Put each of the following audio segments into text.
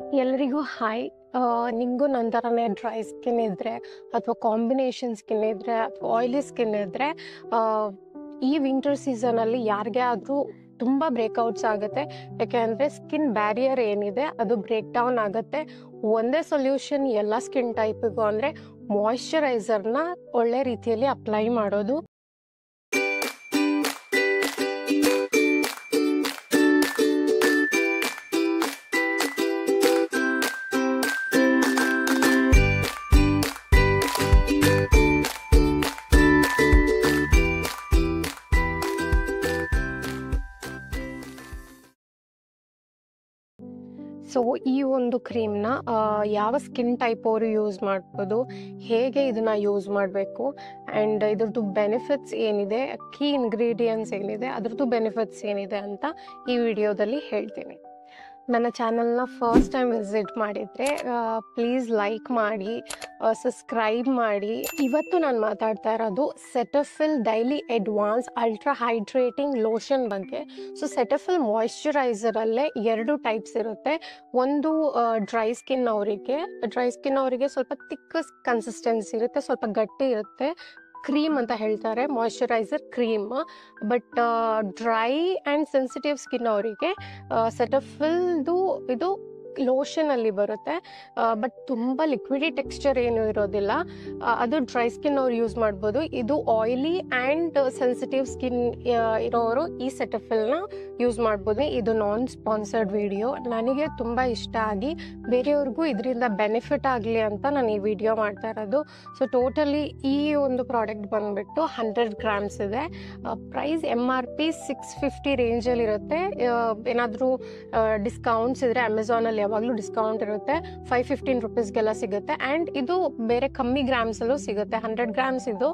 ಎಲ್ಲರಿಗೂ ಹಾಯ್. ನಿಮಗೂ ನನ್ನ ಥರನೇ ಡ್ರೈ ಸ್ಕಿನ್ ಇದ್ದರೆ ಅಥವಾ ಕಾಂಬಿನೇಷನ್ ಸ್ಕಿನ್ ಇದ್ದರೆ ಅಥವಾ ಆಯಿಲಿ ಸ್ಕಿನ್ ಇದ್ದರೆ ಈ ವಿಂಟರ್ ಸೀಸನಲ್ಲಿ ಯಾರಿಗೇ ಆದರೂ ತುಂಬ ಬ್ರೇಕ್ಔಟ್ಸ್ ಆಗುತ್ತೆ. ಯಾಕೆಂದರೆ ಸ್ಕಿನ್ ಬ್ಯಾರಿಯರ್ ಏನಿದೆ ಅದು ಬ್ರೇಕ್ ಡೌನ್ ಆಗುತ್ತೆ. ಒಂದೇ ಸೊಲ್ಯೂಷನ್ ಎಲ್ಲ ಸ್ಕಿನ್ ಟೈಪಿಗೂ ಅಂದರೆ ಮಾಯ್ಶ್ಚರೈಸರ್ನ ಒಳ್ಳೆ ರೀತಿಯಲ್ಲಿ ಅಪ್ಲೈ ಮಾಡೋದು. ಸೊ ಈ ಒಂದು ಕ್ರೀಮ್ನ ಯಾವ ಸ್ಕಿನ್ ಟೈಪ್ ಅವರು ಯೂಸ್ ಮಾಡ್ಬೋದು, ಹೇಗೆ ಇದನ್ನು ಯೂಸ್ ಮಾಡಬೇಕು ಆ್ಯಂಡ್ ಇದ್ರದ್ದು ಬೆನಿಫಿಟ್ಸ್ ಏನಿದೆ, ಕೀ ಇಂಗ್ರೀಡಿಯೆಂಟ್ಸ್ ಏನಿದೆ, ಅದ್ರದ್ದು ಬೆನಿಫಿಟ್ಸ್ ಏನಿದೆ ಅಂತ ಈ ವಿಡಿಯೋದಲ್ಲಿ ಹೇಳ್ತೀನಿ. ನನ್ನ ಚಾನಲ್ನ ಫಸ್ಟ್ ಟೈಮ್ ವಿಸಿಟ್ ಮಾಡಿದರೆ ಪ್ಲೀಸ್ ಲೈಕ್ ಮಾಡಿ, ಸಬ್ಸ್ಕ್ರೈಬ್ ಮಾಡಿ. ಇವತ್ತು ನಾನು ಮಾತಾಡ್ತಾ ಇರೋದು Cetaphil daily advance ultra hydrating lotion ಬಗ್ಗೆ. ಸೊ ಸೆಟಫಿಲ್ ಮಾಯ್ಶ್ಚರೈಸರಲ್ಲೇ 2 ಟೈಪ್ಸ್ ಇರುತ್ತೆ. ಒಂದು ಡ್ರೈ ಸ್ಕಿನ್ ಅವರಿಗೆ ಸ್ವಲ್ಪ ತಿಕ್ ಕನ್ಸಿಸ್ಟೆನ್ಸಿ ಇರುತ್ತೆ, ಸ್ವಲ್ಪ ಗಟ್ಟಿ ಇರುತ್ತೆ, ಕ್ರೀಮ್ ಅಂತ ಹೇಳ್ತಾರೆ, moisturiser cream. But dry and sensitive skin ಅವರಿಗೆ ಸೆಟಫಿಲ್ದು ಇದು ಲೋಷನಲ್ಲಿ ಬರುತ್ತೆ. ಬಟ್ ತುಂಬ ಲಿಕ್ವಿಡಿ ಟೆಕ್ಸ್ಚರ್ ಏನೂ ಇರೋದಿಲ್ಲ. ಅದು ಡ್ರೈ ಸ್ಕಿನ್ ಅವ್ರು ಯೂಸ್ ಮಾಡ್ಬೋದು. ಇದು ಆಯಿಲಿ ಆ್ಯಂಡ್ ಸೆನ್ಸಿಟಿವ್ ಸ್ಕಿನ್ ಇರೋರು ಈ ಸೆಟಫಿಲ್ನ ಯೂಸ್ ಮಾಡ್ಬೋದು. ಇದು ನಾನ್ ಸ್ಪಾನ್ಸರ್ಡ್ ವಿಡಿಯೋ. ನನಗೆ ತುಂಬ ಇಷ್ಟ ಆಗಿ ಬೇರೆಯವ್ರಿಗೂ ಇದರಿಂದ ಬೆನಿಫಿಟ್ ಆಗಲಿ ಅಂತ ನಾನು ಈ ವಿಡಿಯೋ ಮಾಡ್ತಾ ಇರೋದು. ಸೊ ಟೋಟಲಿ ಈ ಒಂದು ಪ್ರಾಡಕ್ಟ್ ಬಂದುಬಿಟ್ಟು 100 ಗ್ರಾಮ್ಸ್ ಇದೆ. ಪ್ರೈಸ್ MRP 650 ರೇಂಜಲ್ಲಿ ಇರುತ್ತೆ. ಏನಾದರೂ ಡಿಸ್ಕೌಂಟ್ಸ್ ಇದ್ದರೆ ಅಮೆಝಾನಲ್ಲಿ ಯಾವಾಗಲೂ ಡಿಸ್ಕೌಂಟ್ ಇರುತ್ತೆ. 515 ರುಪೀಸ್ಗೆಲ್ಲ ಸಿಗುತ್ತೆ. ಆ್ಯಂಡ್ ಇದು ಬೇರೆ ಕಮ್ಮಿ ಗ್ರಾಮ್ಸಲ್ಲೂ ಸಿಗುತ್ತೆ. 100 ಗ್ರಾಮ್ಸ್ ಇದು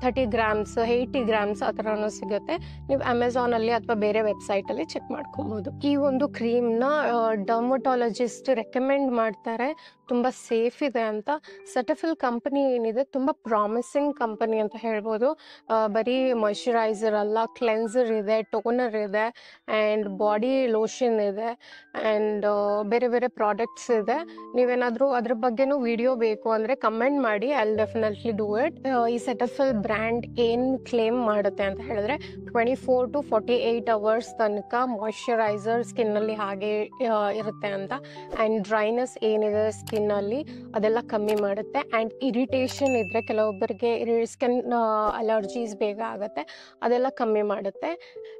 30 ಗ್ರಾಮ್ಸ್ 80 ಗ್ರಾಮ್ಸ್ ಆ ಥರನೂ ಸಿಗುತ್ತೆ. ನೀವು ಅಮೆಝಾನಲ್ಲಿ ಅಥವಾ ಬೇರೆ ವೆಬ್ಸೈಟಲ್ಲಿ ಚೆಕ್ ಮಾಡ್ಕೊಬೋದು. ಈ ಒಂದು ಕ್ರೀಮ್ನ ಡರ್ಮಟಾಲಜಿಸ್ಟ್ ರೆಕಮೆಂಡ್ ಮಾಡ್ತಾರೆ, ತುಂಬ ಸೇಫ್ ಇದೆ ಅಂತ. ಸೆಟಫಿಲ್ ಕಂಪನಿ ಏನಿದೆ ತುಂಬ ಪ್ರಾಮಿಸಿಂಗ್ ಕಂಪನಿ ಅಂತ ಹೇಳ್ಬೋದು. ಬರೀ ಮಾಯ್ಶ್ಚರೈಸರ್ ಅಲ್ಲ, ಕ್ಲೆನ್ಸರ್ ಇದೆ, ಟೋನರ್ ಇದೆ ಆ್ಯಂಡ್ ಬಾಡಿ ಲೋಷನ್ ಇದೆ ಆ್ಯಂಡ್ ಬೇರೆ ಬೇರೆ ಪ್ರಾಡಕ್ಟ್ಸ್ ಇದೆ. ನೀವೇನಾದರೂ ಅದ್ರ ಬಗ್ಗೆನೂ ವಿಡಿಯೋ ಬೇಕು ಅಂದರೆ ಕಮೆಂಟ್ ಮಾಡಿ, I will definitely do it. ಈ ಸೆಟಫಿಲ್ ಬ್ರ್ಯಾಂಡ್ ಏನು ಕ್ಲೇಮ್ ಮಾಡುತ್ತೆ ಅಂತ ಹೇಳಿದ್ರೆ 24 to 48 ಅವರ್ಸ್ ತನಕ ಮಾಯ್ಶ್ಚರೈಸರ್ ಸ್ಕಿನ್ನಲ್ಲಿ ಹಾಗೆ ಇರುತ್ತೆ ಅಂತ. ಆ್ಯಂಡ್ ಡ್ರೈನೆಸ್ ಏನಿದೆ ಸ್ಕಿನ್ನಲ್ಲಿ ಅದೆಲ್ಲ ಕಮ್ಮಿ ಮಾಡುತ್ತೆ. ಆ್ಯಂಡ್ ಇರಿಟೇಷನ್ ಇದ್ದರೆ ಕೆಲವೊಬ್ಬರಿಗೆ ಸ್ಕಿನ್ ಅಲರ್ಜೀಸ್ ಬೇಗ ಆಗುತ್ತೆ, ಅದೆಲ್ಲ ಕಮ್ಮಿ ಮಾಡುತ್ತೆ.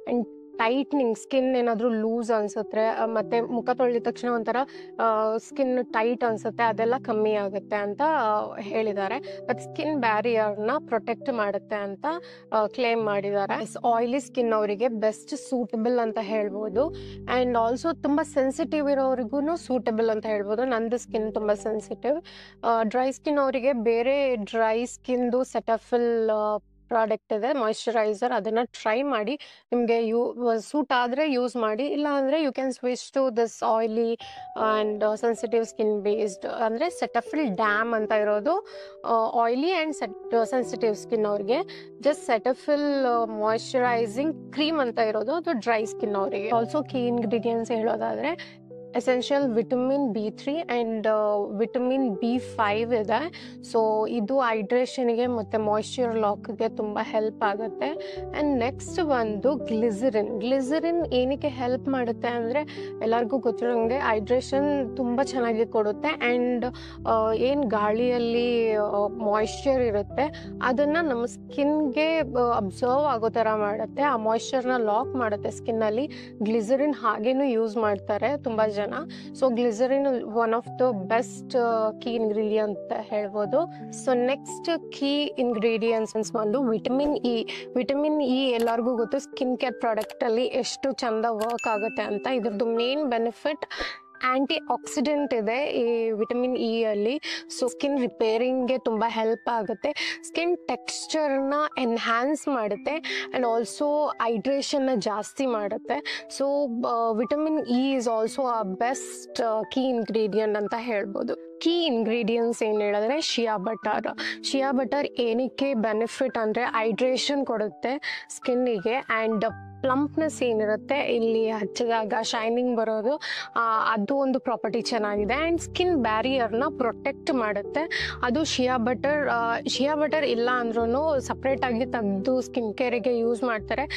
ಆ್ಯಂಡ್ ಟೈಟ್ನಿಂಗ್, ಸ್ಕಿನ್ ಏನಾದರೂ ಲೂಸ್ ಅನಿಸುತ್ತೆ ಮತ್ತು ಮುಖ ತೊಳೆದ ತಕ್ಷಣ ಒಂಥರ ಸ್ಕಿನ್ ಟೈಟ್ ಅನಿಸುತ್ತೆ, ಅದೆಲ್ಲ ಕಮ್ಮಿ ಆಗುತ್ತೆ ಅಂತ ಹೇಳಿದ್ದಾರೆ. ಮತ್ತು ಸ್ಕಿನ್ ಬ್ಯಾರಿಯರ್ನ ಪ್ರೊಟೆಕ್ಟ್ ಮಾಡುತ್ತೆ ಅಂತ ಕ್ಲೇಮ್ ಮಾಡಿದ್ದಾರೆ. ಆಯಿಲಿ ಸ್ಕಿನ್ ಅವರಿಗೆ ಬೆಸ್ಟ್ ಸೂಟಬಲ್ ಅಂತ ಹೇಳ್ಬೋದು. ಆ್ಯಂಡ್ ಆಲ್ಸೋ ತುಂಬ ಸೆನ್ಸಿಟಿವ್ ಇರೋರಿಗೂ ಸೂಟಬಲ್ ಅಂತ ಹೇಳ್ಬೋದು. ನಂದು ಸ್ಕಿನ್ ತುಂಬ ಸೆನ್ಸಿಟಿವ್. ಡ್ರೈ ಸ್ಕಿನ್ ಅವರಿಗೆ ಬೇರೆ ಡ್ರೈ ಸ್ಕಿನ್ದು ಸೆಟಫಿಲ್ ಪ್ರಾಡಕ್ಟ್ ಇದೆ, ಮಾಯ್ಶ್ಚರೈಸರ್, ಅದನ್ನು ಟ್ರೈ ಮಾಡಿ. ನಿಮಗೆ ಸೂಟ್ ಆದರೆ ಯೂಸ್ ಮಾಡಿ, ಇಲ್ಲ ಅಂದರೆ you can switch to this oily and sensitive skin based. ಅಂದರೆ ಸೆಟಫಿಲ್ ಡ್ಯಾಮ್ ಅಂತ ಇರೋದು ಆಯಿಲಿ ಆ್ಯಂಡ್ ಸೆನ್ಸಿಟಿವ್ ಸ್ಕಿನ್ ಅವ್ರಿಗೆ. ಜಸ್ಟ್ ಸೆಟಫಿಲ್ ಮಾಯ್ಶ್ಚರೈಸಿಂಗ್ ಕ್ರೀಮ್ ಅಂತ ಇರೋದು ಅದು ಡ್ರೈ ಸ್ಕಿನ್ ಅವರಿಗೆ. ಆಲ್ಸೋ ಕೀ ಇಂಗ್ರೀಡಿಯೆಂಟ್ಸ್ ಹೇಳೋದಾದರೆ essential vitamin B3 and vitamin B5 ಇದೆ. ಸೊ ಇದು ಹೈಡ್ರೇಷನ್ಗೆ ಮತ್ತು ಮಾಯ್ಶ್ಚರ್ ಲಾಕ್ಗೆ ತುಂಬ ಹೆಲ್ಪ್ ಆಗುತ್ತೆ. ಆ್ಯಂಡ್ ನೆಕ್ಸ್ಟ್ ಒಂದು ಗ್ಲಿಸರಿನ್ ಏನಕ್ಕೆ ಹೆಲ್ಪ್ ಮಾಡುತ್ತೆ ಅಂದರೆ ಎಲ್ಲರಿಗೂ ಗೊತ್ತಿರೋಂಗೆ ಹೈಡ್ರೇಷನ್ ತುಂಬ ಚೆನ್ನಾಗಿ ಕೊಡುತ್ತೆ. ಆ್ಯಂಡ್ ಏನು ಗಾಳಿಯಲ್ಲಿ ಮಾಯ್ಶ್ಚರ್ ಇರುತ್ತೆ ಅದನ್ನು ನಮ್ಮ ಸ್ಕಿನ್ಗೆ ಅಬ್ಸರ್ವ್ ಆಗೋ ಥರ ಮಾಡುತ್ತೆ, ಆ ಮಾಯ್ಶ್ಚರ್ನ ಲಾಕ್ ಮಾಡುತ್ತೆ ಸ್ಕಿನ್ನಲ್ಲಿ. ಗ್ಲಿಸರಿನ್ ಹಾಗೇನೂ ಯೂಸ್ ಮಾಡ್ತಾರೆ ತುಂಬ ಜನ. So glycerine one of the best key ingredient ಅಂತ ಹೇಳ್ಬೋದು. ಸೊ ನೆಕ್ಸ್ಟ್ ಕೀ ಇಂಗ್ರೀಡಿಯೆಂಟ್ಸ್ ಒಂದು ವಿಟಮಿನ್ ಇ ಎಲ್ಲರಿಗೂ ಗೊತ್ತು ಸ್ಕಿನ್ ಕೇರ್ ಪ್ರಾಡಕ್ಟಲ್ಲಿ ಎಷ್ಟು ಚಂದ ವರ್ಕ್ ಆಗುತ್ತೆ ಅಂತ. ಇದ್ರದ್ದು ಮೇನ್ ಬೆನಿಫಿಟ್ ಆ್ಯಂಟಿ ಆಕ್ಸಿಡೆಂಟ್ ಇದೆ ಈ ವಿಟಮಿನ್ ಇ ಅಲ್ಲಿ. ಸೊ ಸ್ಕಿನ್ ರಿಪೇರಿಂಗ್ಗೆ ತುಂಬ ಹೆಲ್ಪ್ ಆಗುತ್ತೆ, ಸ್ಕಿನ್ ಟೆಕ್ಸ್ಚರ್ನ ಎನ್ಹ್ಯಾನ್ಸ್ ಮಾಡುತ್ತೆ ಆ್ಯಂಡ್ ಆಲ್ಸೋ ಹೈಡ್ರೇಷನ್ನ ಜಾಸ್ತಿ ಮಾಡುತ್ತೆ. So vitamin E is also a best key ingredient ಅಂತ ಹೇಳ್ಬೋದು. ಕೀ ಇಂಗ್ರೀಡಿಯೆಂಟ್ಸ್ ಏನು ಹೇಳಿದ್ರೆ ಶಿಯಾ ಬಟರ್ ಏನಕ್ಕೆ ಬೆನಿಫಿಟ್ ಅಂದರೆ ಹೈಡ್ರೇಷನ್ ಕೊಡುತ್ತೆ ಸ್ಕಿನ್ನಿಗೆ, ಆ್ಯಂಡ್ ಪ್ಲಂಪ್ನೆಸ್ ಏನಿರುತ್ತೆ ಇಲ್ಲಿ ಹಚ್ಚಿದಾಗ ಶೈನಿಂಗ್ ಬರೋದು, ಅದು ಒಂದು ಪ್ರಾಪರ್ಟಿ ಚೆನ್ನಾಗಿದೆ. ಆ್ಯಂಡ್ ಸ್ಕಿನ್ ಬ್ಯಾರಿಯರ್ನ ಪ್ರೊಟೆಕ್ಟ್ ಮಾಡುತ್ತೆ ಅದು ಶಿಯಾ ಬಟರ್ ಇಲ್ಲ ಅಂದ್ರೂ ಸಪ್ರೇಟಾಗಿ ತೆಗೆದು ಸ್ಕಿನ್ ಕೇರಿಗೆ ಯೂಸ್ ಮಾಡ್ತಾರೆ.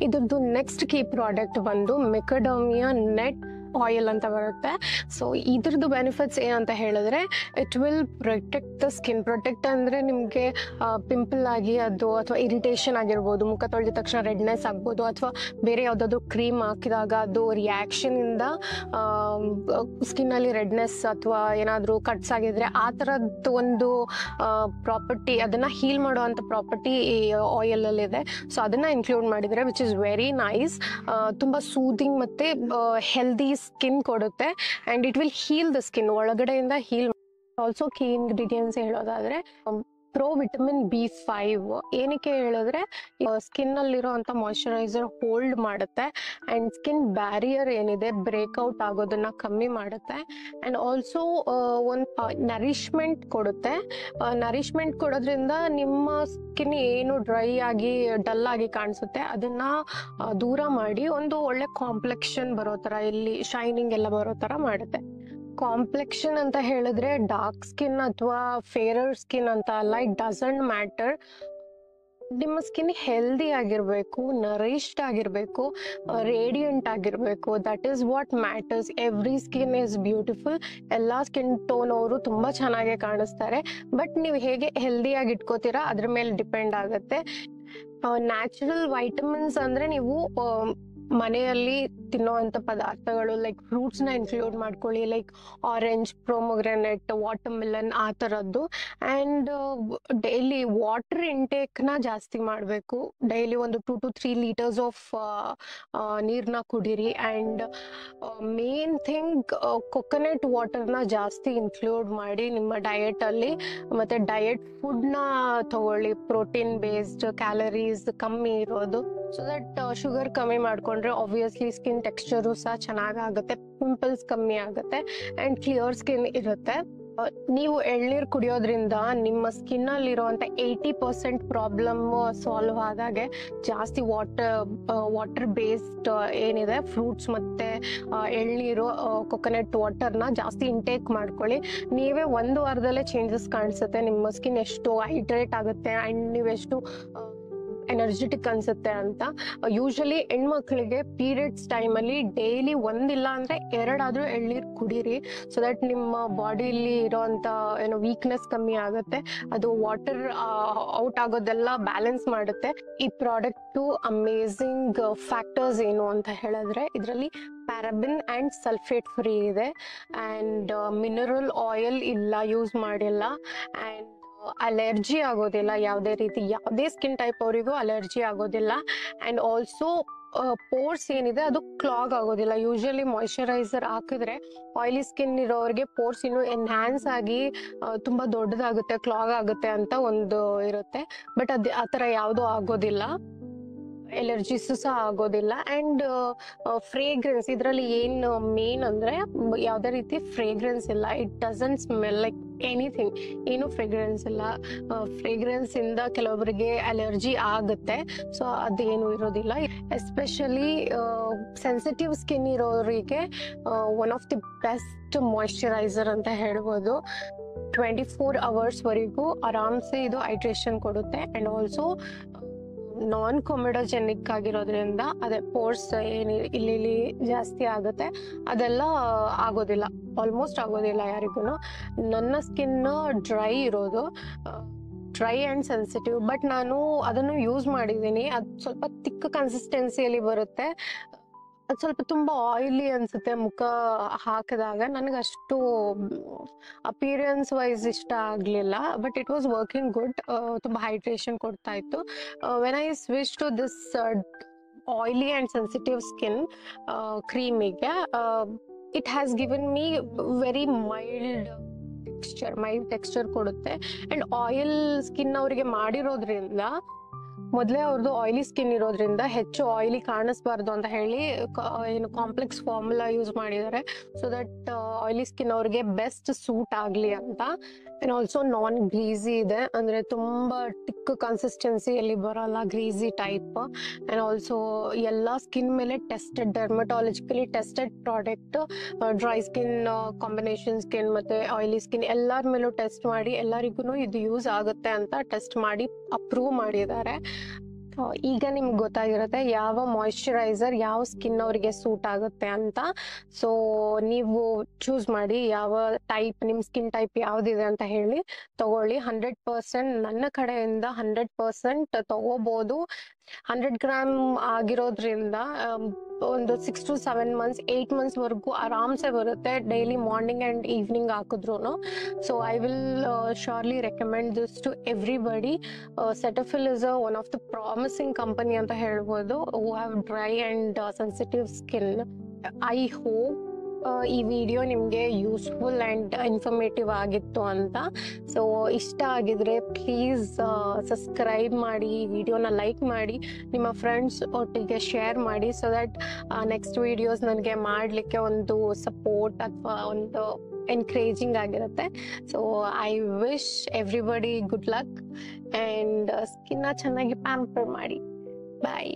ಇದ್ರದ್ದು ನೆಕ್ಸ್ಟ್ ಕೀ ಪ್ರಾಡಕ್ಟ್ ಬಂದು ಮೆಕಡಮಿಯಾ ನೆಟ್ ಆಯಿಲ್ ಅಂತ ಬರುತ್ತೆ. ಸೊ ಇದ್ರದ್ದು ಬೆನಿಫಿಟ್ಸ್ ಏನಂತ ಹೇಳಿದ್ರೆ it will protect the skin. Protect ಅಂದರೆ ನಿಮಗೆ ಪಿಂಪಲ್ ಆಗಿ ಅದು ಅಥವಾ ಇರಿಟೇಷನ್ ಆಗಿರ್ಬೋದು, ಮುಖ ತೊಳೆದ ತಕ್ಷಣ ರೆಡ್ನೆಸ್ ಆಗ್ಬೋದು, ಅಥವಾ ಬೇರೆ ಯಾವುದಾದ್ರು ಕ್ರೀಮ್ ಹಾಕಿದಾಗ ಅದು ರಿಯಾಕ್ಷನಿಂದ ಸ್ಕಿನ್ನಲ್ಲಿ ರೆಡ್ನೆಸ್ ಅಥವಾ ಏನಾದರೂ ಕಟ್ಸ್ ಆಗಿದ್ರೆ ಆ ಥರದ್ದು ಒಂದು ಪ್ರಾಪರ್ಟಿ, ಅದನ್ನು ಹೀಲ್ ಮಾಡುವಂಥ ಪ್ರಾಪರ್ಟಿ ಈ ಆಯಿಲಲ್ಲಿದೆ. ಸೊ ಅದನ್ನು ಇನ್ಕ್ಲೂಡ್ ಮಾಡಿದರೆ ವಿಚ್ ಇಸ್ ವೆರಿ ನೈಸ್. ತುಂಬ ಸೂದಿಂಗ್ ಮತ್ತು ಹೆಲ್ದಿ ಸ್ಕಿನ್ ಕೊಡುತ್ತೆ, and it will heal the skin, ಒಳಗಡೆಯಿಂದ ಹೀಲ್. ಆಲ್ಸೋ ಕೀ ಇಂಗ್ರೀಡಿಯೆಂಟ್ಸ್ ಹೇಳೋದಾದರೆ ಪ್ರೋ ವಿಟಮಿನ್ B5 ಏನಕ್ಕೆ ಹೇಳಿದ್ರೆ ಸ್ಕಿನ್ನಲ್ಲಿರೋ ಅಂಥ ಮಾಯ್ಶ್ಚರೈಸರ್ ಹೋಲ್ಡ್ ಮಾಡುತ್ತೆ, ಆ್ಯಂಡ್ ಸ್ಕಿನ್ ಬ್ಯಾರಿಯರ್ ಏನಿದೆ ಬ್ರೇಕ್ಔಟ್ ಆಗೋದನ್ನು ಕಮ್ಮಿ ಮಾಡುತ್ತೆ. ಆ್ಯಂಡ್ ಆಲ್ಸೋ ಒಂದು ನರಿಷ್ಮೆಂಟ್ ಕೊಡುತ್ತೆ. ನರಿಷ್ಮೆಂಟ್ ಕೊಡೋದ್ರಿಂದ ನಿಮ್ಮ ಸ್ಕಿನ್ ಏನು ಡ್ರೈ ಆಗಿ ಡಲ್ ಆಗಿ ಕಾಣಿಸುತ್ತೆ ಅದನ್ನು ದೂರ ಮಾಡಿ ಒಂದು ಒಳ್ಳೆ ಕಾಂಪ್ಲೆಕ್ಷನ್ ಬರೋ ಥರ, ಇಲ್ಲಿ ಶೈನಿಂಗ್ ಎಲ್ಲ ಬರೋ ಥರ ಮಾಡುತ್ತೆ. ಕಾಂಪ್ಲೆಕ್ಷನ್ ಅಂತ ಹೇಳಿದ್ರೆ ಡಾರ್ಕ್ ಸ್ಕಿನ್ ಅಥವಾ ಫೇರರ್ ಸ್ಕಿನ್ ಅಂತ ಅಲ್ಲ, ಇಟ್ ಡಸಂಟ್ ಮ್ಯಾಟರ್. ನಿಮ್ಮ ಸ್ಕಿನ್ ಹೆಲ್ದಿ ಆಗಿರಬೇಕು, ನರಿಷ್ಡ್ ಆಗಿರಬೇಕು, ರೇಡಿಯಂಟ್ ಆಗಿರಬೇಕು. That is what matters. Every skin is beautiful. ಎಲ್ಲ ಸ್ಕಿನ್ ಟೋನ್ ಅವರು ತುಂಬ ಚೆನ್ನಾಗೇ ಕಾಣಿಸ್ತಾರೆ, ಬಟ್ ನೀವು ಹೇಗೆ ಹೆಲ್ದಿಯಾಗಿ ಇಟ್ಕೋತೀರಾ ಅದ್ರ ಮೇಲೆ ಡಿಪೆಂಡ್ ಆಗುತ್ತೆ. ನ್ಯಾಚುರಲ್ ವೈಟಮಿನ್ಸ್ ಅಂದರೆ ನೀವು ಮನೆಯಲ್ಲಿ ತಿನ್ನೋವಂಥ ಪದಾರ್ಥಗಳು ಲೈಕ್ ಫ್ರೂಟ್ಸ್ನ ಇನ್ಕ್ಲೂಡ್ ಮಾಡ್ಕೊಳ್ಳಿ, ಲೈಕ್ ಆರೆಂಜ್, ಪ್ರೊಮೊಗ್ರೆನೇಟ್, ವಾಟರ್ಮೆಲನ್ ಆ ಥರದ್ದು. ಆ್ಯಂಡ್ ಡೈಲಿ ವಾಟರ್ ಇಂಟೇಕ್ನ ಜಾಸ್ತಿ ಮಾಡಬೇಕು. ಡೈಲಿ ಒಂದು 2 to 3 ಲೀಟರ್ಸ್ ಆಫ್ ನೀರನ್ನ ಕುಡೀರಿ. ಆ್ಯಂಡ್ ಮೇನ್ ಥಿಂಗ್ ಕೊಕೊನೆಟ್ ವಾಟರ್ನ ಜಾಸ್ತಿ ಇನ್ಕ್ಲೂಡ್ ಮಾಡಿ ನಿಮ್ಮ ಡಯಟಲ್ಲಿ. ಮತ್ತು ಡಯಟ್ ಫುಡ್ನ ತಗೊಳ್ಳಿ, ಪ್ರೋಟೀನ್ ಬೇಸ್ಡ್, ಕ್ಯಾಲರೀಸ್ ಕಮ್ಮಿ ಇರೋದು. ಸೊ ದಟ್ ಶುಗರ್ ಕಮ್ಮಿ ಮಾಡಿಕೊಂಡ್ರೆ ಆಬ್ವಿಯಸ್ಲಿ ಸ್ಕಿನ್ ಟೆಕ್ಸ್ಚರು ಸಹ ಚೆನ್ನಾಗಾಗುತ್ತೆ, ಪಿಂಪಲ್ಸ್ ಕಮ್ಮಿ ಆಗುತ್ತೆ, ಆ್ಯಂಡ್ ಕ್ಲಿಯರ್ ಸ್ಕಿನ್ ಇರುತ್ತೆ. ನೀವು ಎಳ್ನೀರು ಕುಡಿಯೋದ್ರಿಂದ ನಿಮ್ಮ ಸ್ಕಿನ್ನಲ್ಲಿರುವಂಥ 80% ಪ್ರಾಬ್ಲಮ್ ಸಾಲ್ವ್ ಆದಾಗೆ. ಜಾಸ್ತಿ ವಾಟರ್ ಬೇಸ್ಡ್ ಏನಿದೆ ಫ್ರೂಟ್ಸ್ ಮತ್ತು ಎಳ್ನೀರು, ಕೊಕೊನೆಟ್ ವಾಟರ್ನ ಜಾಸ್ತಿ ಇಂಟೇಕ್ ಮಾಡ್ಕೊಳ್ಳಿ. ನೀವೇ 1 ವಾರದಲ್ಲೇ ಚೇಂಜಸ್ ಕಾಣಿಸುತ್ತೆ. ನಿಮ್ಮ ಸ್ಕಿನ್ ಎಷ್ಟು ಹೈಡ್ರೇಟ್ ಆಗುತ್ತೆ ಆ್ಯಂಡ್ ನೀವೆಷ್ಟು ಎನರ್ಜೆಟಿಕ್ ಅನ್ಸುತ್ತೆ ಅಂತ. ಯೂಶಲಿ ಹೆಣ್ಮಕ್ಳಿಗೆ ಪೀರಿಯಡ್ಸ್ ಟೈಮಲ್ಲಿ ಡೈಲಿ 1 ಇಲ್ಲ ಅಂದರೆ 2 ಆದರೂ ಎಳ್ನೀರು ಕುಡೀರಿ. ಸೊ ದಟ್ ನಿಮ್ಮ ಬಾಡಿಲಿ ಇರೋವಂಥ ವೀಕ್ನೆಸ್ ಕಮ್ಮಿ ಆಗುತ್ತೆ, ಅದು ವಾಟರ್ ಔಟ್ ಆಗೋದೆಲ್ಲ ಬ್ಯಾಲೆನ್ಸ್ ಮಾಡುತ್ತೆ. ಈ ಪ್ರಾಡಕ್ಟು ಅಮೇಝಿಂಗ್ ಫ್ಯಾಕ್ಟರ್ಸ್ ಏನು ಅಂತ ಹೇಳಿದ್ರೆ ಇದರಲ್ಲಿ ಪ್ಯಾರಾಬಿನ್ ಆ್ಯಂಡ್ ಸಲ್ಫೇಟ್ ಫ್ರೀ ಇದೆ, ಆ್ಯಂಡ್ ಮಿನರಲ್ ಆಯಿಲ್ ಇಲ್ಲ, ಯೂಸ್ ಮಾಡಿಲ್ಲ, ಆ್ಯಂಡ್ ಅಲರ್ಜಿ ಆಗೋದಿಲ್ಲ. ಯಾವುದೇ ಸ್ಕಿನ್ ಟೈಪ್ ಅವರಿಗೂ ಅಲರ್ಜಿ ಆಗೋದಿಲ್ಲ. ಆ್ಯಂಡ್ ಆಲ್ಸೋ ಪೋರ್ಸ್ ಏನಿದೆ ಅದು ಕ್ಲಾಗ್ ಆಗೋದಿಲ್ಲ. ಯೂಶಲಿ ಮಾಯ್ಶ್ಚರೈಸರ್ ಹಾಕಿದ್ರೆ ಆಯಿಲಿ ಸ್ಕಿನ್ ಇರೋರಿಗೆ ಪೋರ್ಸ್ ಇನ್ನೂ ಎನ್ಹ್ಯಾನ್ಸ್ ಆಗಿ ತುಂಬ ದೊಡ್ಡದಾಗುತ್ತೆ, ಕ್ಲಾಗ್ ಆಗುತ್ತೆ ಅಂತ ಒಂದು ಇರುತ್ತೆ. ಬಟ್ ಅದು ಆ ಥರ ಯಾವುದೂ ಆಗೋದಿಲ್ಲ, ಎಲರ್ಜಿಸು ಸಹ ಆಗೋದಿಲ್ಲ. ಆ್ಯಂಡ್ ಫ್ರೇಗ್ರೆನ್ಸ್ ಇದರಲ್ಲಿ ಏನು ಮೇನ್ ಅಂದರೆ ಯಾವುದೇ ರೀತಿ ಫ್ರೇಗ್ರೆನ್ಸ್ ಇಲ್ಲ. It doesn't smell like anything. ಏನು ಫ್ರೇಗ್ರೆನ್ಸ್ ಇಲ್ಲ. ಫ್ರೇಗ್ರೆನ್ಸಿಂದ ಕೆಲವೊಬ್ಬರಿಗೆ ಅಲರ್ಜಿ ಆಗುತ್ತೆ, ಸೊ ಅದೇನು ಇರೋದಿಲ್ಲ. ಎಸ್ಪೆಷಲಿ ಸೆನ್ಸಿಟಿವ್ ಸ್ಕಿನ್ ಇರೋರಿಗೆ one of the best moisturiser ಅಂತ ಹೇಳ್ಬೋದು. 24 ಅವರ್ಸ್ವರೆಗೂ ಆರಾಮ್ಸೆ ಇದು ಹೈಡ್ರೇಷನ್ ಕೊಡುತ್ತೆ. ಆ್ಯಂಡ್ ಆಲ್ಸೋ ನಾನ್ ಕೊಮೆಡೋಜೆನಿಕ್ ಆಗಿರೋದ್ರಿಂದ ಅದೇ ಪೋರ್ಸ್ ಏನು ಇಲ್ಲಿ ಜಾಸ್ತಿ ಆಗುತ್ತೆ ಅದೆಲ್ಲ ಆಗೋದಿಲ್ಲ, ಆಲ್ಮೋಸ್ಟ್ ಆಗೋದಿಲ್ಲ ಯಾರಿಗೂ. ನನ್ನ ಸ್ಕಿನ್ ಡ್ರೈ ಇರೋದು, ಡ್ರೈ ಆ್ಯಂಡ್ ಸೆನ್ಸಿಟಿವ್, ಬಟ್ ನಾನು ಅದನ್ನು ಯೂಸ್ ಮಾಡಿದ್ದೀನಿ. ಅದು ಸ್ವಲ್ಪ ತಿಕ್ಕ ಕನ್ಸಿಸ್ಟೆನ್ಸಿಯಲ್ಲಿ ಬರುತ್ತೆ. ಅದು ಸ್ವಲ್ಪ ತುಂಬ ಆಯಿಲಿ ಅನಿಸುತ್ತೆ ಮುಖ ಹಾಕಿದಾಗ. ನನಗಷ್ಟು ಅಪಿಯರೆನ್ಸ್ ವೈಸ್ ಇಷ್ಟ ಆಗಲಿಲ್ಲ, but it was working good. ತುಂಬ ಹೈಡ್ರೇಷನ್ ಕೊಡ್ತಾ ಇತ್ತು. When I switch to this oily and sensitive skin ಕ್ರೀಮಿಗೆ, it has given me very mild texture ಕೊಡುತ್ತೆ. ಆ್ಯಂಡ್ ಆಯಿಲ್ ಸ್ಕಿನ್ ಅವರಿಗೆ ಮಾಡಿರೋದ್ರಿಂದ ಮೊದಲೇ ಅವ್ರದ್ದು ಆಯಿಲಿ ಸ್ಕಿನ್ ಇರೋದ್ರಿಂದ ಹೆಚ್ಚು ಆಯಿಲಿ ಕಾಣಿಸ್ಬಾರ್ದು ಅಂತ ಹೇಳಿ ಏನು ಕಾಂಪ್ಲೆಕ್ಸ್ ಫಾರ್ಮುಲಾ ಯೂಸ್ ಮಾಡಿದ್ದಾರೆ, ಸೊ ದಟ್ ಆಯಿಲಿ ಸ್ಕಿನ್ ಅವ್ರಿಗೆ ಬೆಸ್ಟ್ ಸೂಟ್ ಆಗಲಿ ಅಂತ. ಆ್ಯಂಡ್ ಆಲ್ಸೋ ನಾನ್ ಗ್ರೀಸಿ ಇದೆ, ಅಂದರೆ ತುಂಬ ಟಿಕ್ ಕನ್ಸಿಸ್ಟೆನ್ಸಿಯಲ್ಲಿ ಬರೋಲ್ಲ, ಗ್ರೀಸಿ ಟೈಪ್. ಆ್ಯಂಡ್ ಆಲ್ಸೋ ಎಲ್ಲ ಸ್ಕಿನ್ ಮೇಲೆ tested, dermatologically tested product. Dry skin, combination skin ಮತ್ತು ಆಯಿಲಿ ಸ್ಕಿನ್ ಎಲ್ಲರ ಮೇಲೂ ಟೆಸ್ಟ್ ಮಾಡಿ ಎಲ್ಲರಿಗೂ ಇದು ಯೂಸ್ ಆಗುತ್ತೆ ಅಂತ ಟೆಸ್ಟ್ ಮಾಡಿ ಅಪ್ರೂವ್ ಮಾಡಿದ್ದಾರೆ. ಈಗ ನಿಮ್ಗೆ ಗೊತ್ತಾಗಿರುತ್ತೆ ಯಾವ ಮಾಯಿಶ್ಚರೈಸರ್ ಯಾವ ಸ್ಕಿನ್ ಅವರಿಗೆ ಸೂಟ್ ಆಗುತ್ತೆ ಅಂತ. ಸೊ ನೀವು ಚೂಸ್ ಮಾಡಿ ಯಾವ ಟೈಪ್, ನಿಮ್ಮ ಸ್ಕಿನ್ ಟೈಪ್ ಯಾವುದಿದೆ ಅಂತ ಹೇಳಿ ತಗೊಳ್ಳಿ. 100% ನನ್ನ ಕಡೆಯಿಂದ 100% ತಗೋಬೋದು. 100 ಗ್ರಾಮ್ ಆಗಿರೋದ್ರಿಂದ ಒಂದು 6 to 7 months 8 monthsವರೆಗೂ ಆರಾಮ್ಸೆ ಬರುತ್ತೆ, ಡೈಲಿ ಮಾರ್ನಿಂಗ್ ಆ್ಯಂಡ್ ಈವ್ನಿಂಗ್ ಹಾಕಿದ್ರು. So I will surely recommend this to everybody. Cetaphil is one of the promising company ಅಂತ ಹೇಳ್ಬೋದು, who have dry and sensitive skin. I hope ಈ ವಿಡಿಯೋ ನಿಮಗೆ ಯೂಸ್ಫುಲ್ ಆ್ಯಂಡ್ ಇನ್ಫಾರ್ಮೇಟಿವ್ ಆಗಿತ್ತು ಅಂತ. So ಇಷ್ಟ ಆಗಿದ್ರೆ please subscribe ಮಾಡಿ, ಈ ವಿಡಿಯೋನ ಲೈಕ್ ಮಾಡಿ, ನಿಮ್ಮ ಫ್ರೆಂಡ್ಸ್ ಒಟ್ಟಿಗೆ ಶೇರ್ ಮಾಡಿ, ಸೊ ದಟ್ ನೆಕ್ಸ್ಟ್ ವಿಡಿಯೋಸ್ ನನಗೆ ಮಾಡಲಿಕ್ಕೆ ಒಂದು ಸಪೋರ್ಟ್ ಅಥವಾ ಒಂದು ಎನ್ಕರೇಜಿಂಗ್ ಆಗಿರುತ್ತೆ. So I wish everybody good luck and ಸ್ಕಿನ್ನ ಚೆನ್ನಾಗಿ ಪ್ಯಾಂಪರ್ ಮಾಡಿ. ಬಾಯ್.